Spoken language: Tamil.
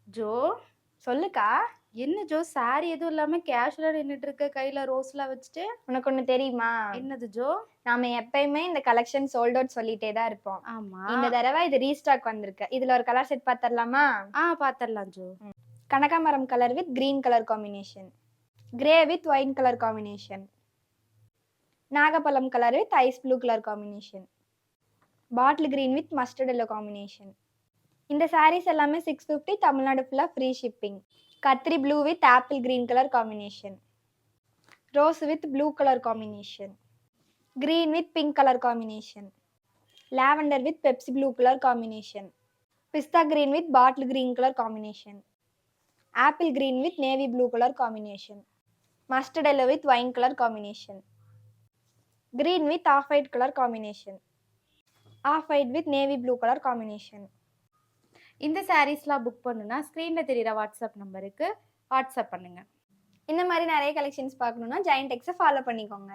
ஜோ, சொல்லுக்கா. என்ன ஜோ சாரி எதுவும் இல்லாம கேஷுவலா நின்னுட்டு இருக்க, கையில ரோஸ்லாம் வச்சுட்டு? உனக்கு ஒண்ணு தெரியுமா? என்னது ஜோ? நாம எப்பயுமே இந்த கலெக்ஷன் சோல்ட் அவுட் சொல்லிட்டே தான் இருப்போம். ஆமா. இந்த தடவை இது ரீஸ்டாக் வந்திருக்கு. இதுல ஒரு கலர் செட் பாத்தரலாமா? பாத்தரலாம் ஜோ. கனகாமரம் colour with green colour combination, grey with wine colour combination, நாகப்பழம் colour with ice blue colour combination, bottle green with mustard yellow combination. இந்த சாரீஸ் எல்லாமே 650, தமிழ்நாடு ஃபுல்லா ஃப்ரீ ஷிப்பிங். கத்திரி blue with apple green colour combination, rose with blue colour combination, green with pink color combination, lavender with Pepsi blue color combination, pista green with bottle green color combination, apple green with navy blue color combination, mustard yellow with wine color combination, green with off-white color combination, off-white with navy blue color combination. இந்த சாரீஸ்லாம் புக் பண்ணுனா ஸ்க்ரீன்ல தெரியுற வாட்ஸ்அப் நம்பருக்கு வாட்ஸ்அப் பண்ணுங்க. இந்த மாதிரி நிறைய கலெக்ஷன்ஸ் பார்க்கணும்னா ஜெயண்ட் எக்ஸை ஃபாலோ பண்ணிக்கோங்க.